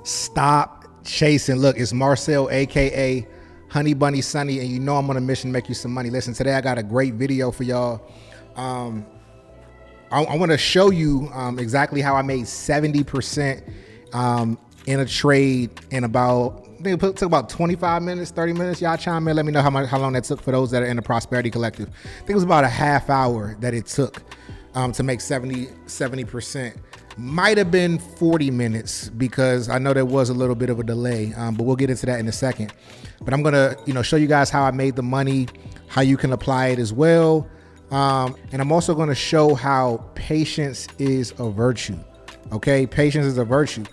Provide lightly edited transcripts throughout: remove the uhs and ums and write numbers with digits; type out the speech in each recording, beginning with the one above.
Stop chasing. Look, it's Marcel, aka Honey Bunny Sunny, and you know I'm on a mission to make you some money. Listen, today I got a great video for y'all. I want to show you exactly how I made 70% in a trade in about, I think it took about 25 minutes, 30 minutes. Y'all chime in, let me know how long that took for those that are in the Prosperity Collective. I think it was about a half hour that it took to make 70%. Might have been 40 minutes because I know there was a little bit of a delay, but we'll get into that in a second. But I'm gonna, show you guys how I made the money, how you can apply it as well. And I'm also gonna show how patience is a virtue. Okay, patience is a virtue.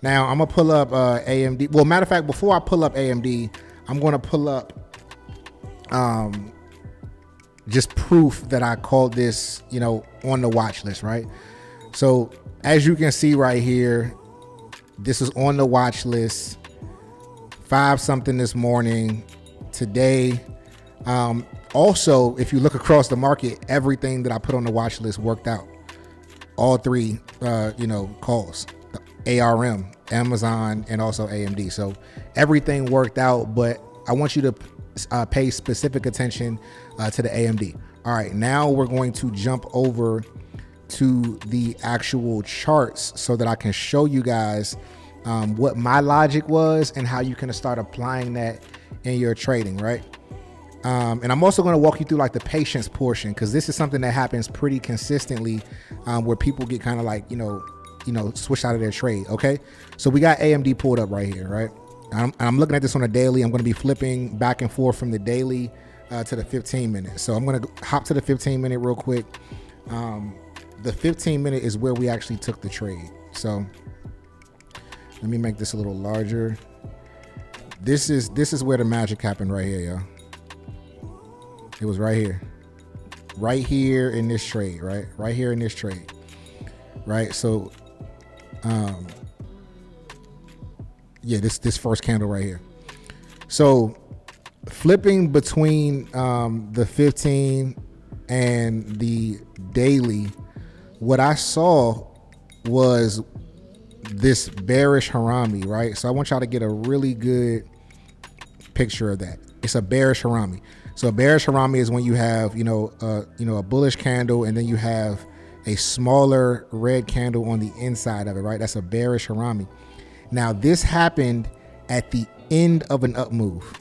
Now I'm gonna pull up AMD. Well, matter of fact, before I pull up AMD, I'm gonna pull up just proof that I called this, on the watch list, right? So as you can see right here, this is on the watch list, 5 something this morning, today. Also, if you look across the market, everything that I put on the watch list worked out. All 3, calls, ARM, Amazon, and also AMD. So everything worked out, but I want you to pay specific attention to the AMD. All right, now we're going to jump over to the actual charts so that I can show you guys what my logic was and how you can start applying that in your trading, right? And I'm also going to walk you through like the patience portion, because this is something that happens pretty consistently where people get kind of like, switched out of their trade. Okay. So we got AMD pulled up right here, right? I'm looking at this on a daily. I'm going to be flipping back and forth from the daily to the 15 minute. So I'm going to hop to the 15 minute real quick. The 15 minute is where we actually took the trade. So let me make this a little larger. This is where the magic happened right here, y'all. It was right here in this trade, right? Right here in this trade, right? So, yeah, this first candle right here. So flipping between the 15 and the daily, what I saw was this bearish Harami, right? So I want y'all to get a really good picture of that. It's a bearish Harami. So a bearish Harami is when you have, a bullish candle and then you have a smaller red candle on the inside of it, right? That's a bearish Harami. Now this happened at the end of an up move.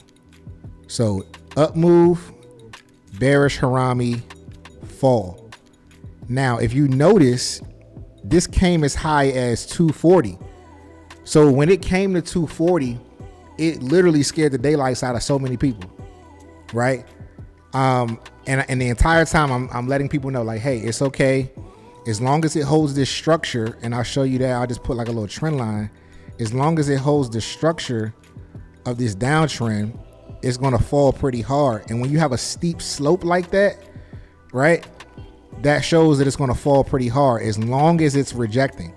So up move, bearish Harami, fall. Now, if you notice, this came as high as 240. So when it came to 240, it literally scared the daylights out of so many people, right? And the entire time I'm letting people know, like, hey, it's okay. As long as it holds this structure, and I'll show you that, I'll just put like a little trend line. As long as it holds the structure of this downtrend, it's gonna fall pretty hard. And when you have a steep slope like that, right? That shows that it's going to fall pretty hard as long as it's rejecting.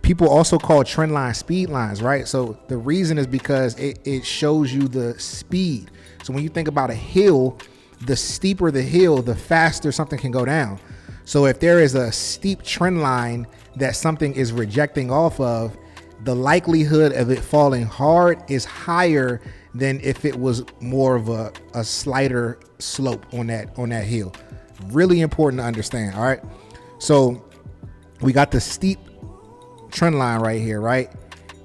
People also call trend line speed lines, right? So the reason is because it shows you the speed. So when you think about a hill, the steeper the hill, the faster something can go down. So if there is a steep trend line that something is rejecting off of, the likelihood of it falling hard is higher than if it was more of a slighter slope on that hill. Really important to understand. All right, so we got the steep trend line right here, right?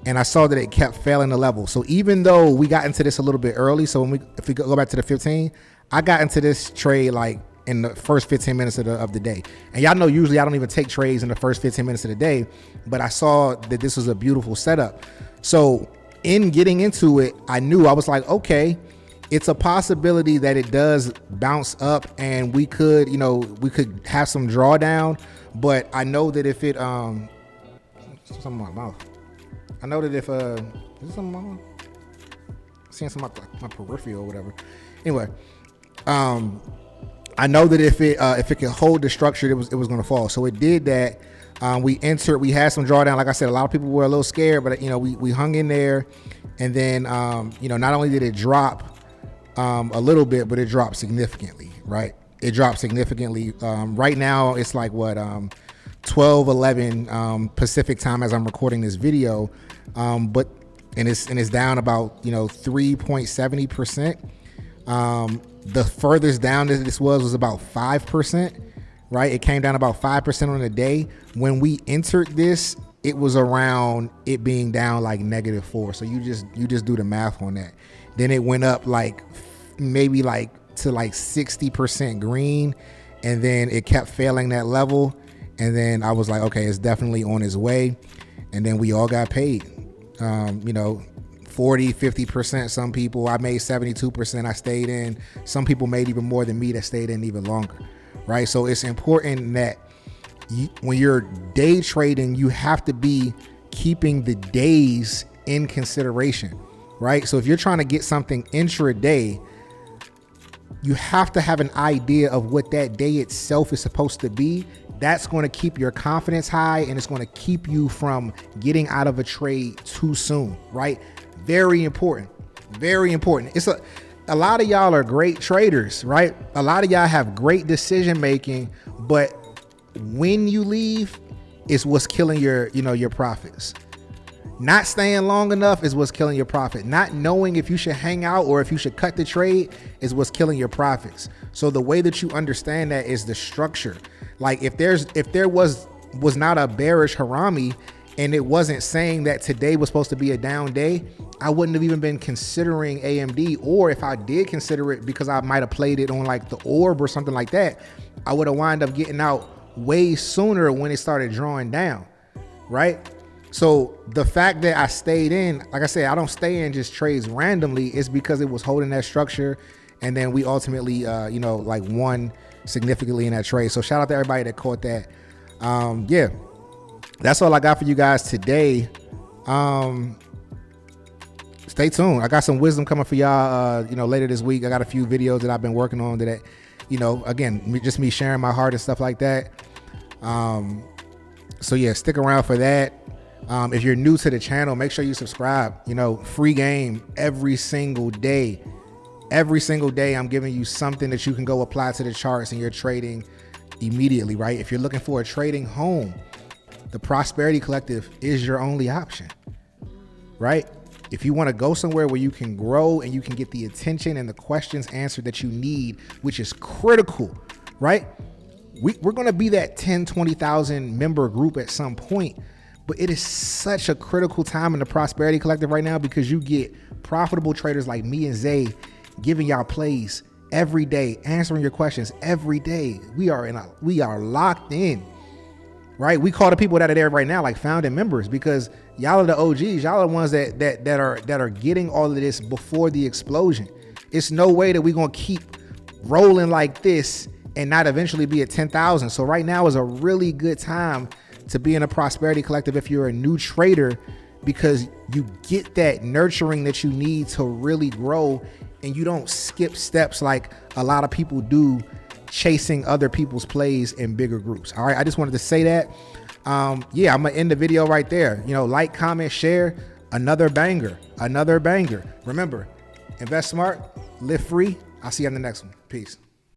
And I saw that it kept failing the level. So even though we got into this a little bit early, so if we go back to the 15, I got into this trade like in the first 15 minutes of the day. And y'all know usually I don't even take trades in the first 15 minutes of the day, but I saw that this was a beautiful setup. So in getting into it, I was like, okay, it's a possibility that it does bounce up and we could have some drawdown, but I know that if it, something in my mouth. I know that if, is this something in my mouth? Seeing some of my peripheral or whatever. Anyway, I know that if it could hold the structure, it was going to fall. So it did that. We had some drawdown. Like I said, a lot of people were a little scared, but we hung in there. And then, not only did it drop, a little bit, but it dropped significantly, right? It dropped significantly. Right now it's like 12:11 Pacific time as I'm recording this video. But it's down about 3.70%. The furthest down that this was about 5%, right? It came down about 5% on the day. When we entered this, it was around it being down like -4. So you just do the math on that. Then it went up like maybe like to like 60% green, and then it kept failing that level. And then I was like, okay, it's definitely on its way. And then we all got paid. 40, 50%, some people. I made 72%. I stayed in. Some people made even more than me that stayed in even longer, right? So it's important that when you're day trading, you have to be keeping the days in consideration, right? So if you're trying to get something intraday, you have to have an idea of what that day itself is supposed to be. That's going to keep your confidence high, and it's going to keep you from getting out of a trade too soon, right? Very important. Very important. It's a lot of y'all are great traders, right? A lot of y'all have great decision making, but when you leave is what's killing your profits. Not staying long enough is what's killing your profit. Not knowing if you should hang out or if you should cut the trade is what's killing your profits. So the way that you understand that is the structure. Like if there was not a bearish Harami and it wasn't saying that today was supposed to be a down day, I wouldn't have even been considering AMD. Or if I did consider it because I might have played it on like the orb or something like that, I would have wound up getting out way sooner when it started drawing down, right? So the fact that I stayed in, like I said, I don't stay in just trades randomly. It's because it was holding that structure. And then we ultimately, won significantly in that trade. So shout out to everybody that caught that. Yeah, that's all I got for you guys today. Stay tuned. I got some wisdom coming for y'all, later this week. I got a few videos that I've been working on that, again, just me sharing my heart and stuff like that. So yeah, stick around for that. If you're new to the channel, make sure you subscribe. Free game every single day. Every single day, I'm giving you something that you can go apply to the charts and you're trading immediately, right? If you're looking for a trading home, the Prosperity Collective is your only option, right? If you want to go somewhere where you can grow and you can get the attention and the questions answered that you need, which is critical, right? We're going to be that 10, 20,000 member group at some point, but it is such a critical time in the Prosperity Collective right now because you get profitable traders like me and Zay giving y'all plays every day, answering your questions every day. We are locked in, right? We call the people that are there right now like founding members because y'all are the OGs. Y'all are the ones that are getting all of this before the explosion. It's no way that we're gonna keep rolling like this and not eventually be at 10,000. So right now is a really good time to be in a Prosperity Collective if you're a new trader, because you get that nurturing that you need to really grow, and you don't skip steps like a lot of people do chasing other people's plays in bigger groups. All right, I just wanted to say that. Yeah, I'm gonna end the video right there. Like, comment, share. Another banger. Remember, invest smart, live free. I'll see you on the next one. Peace.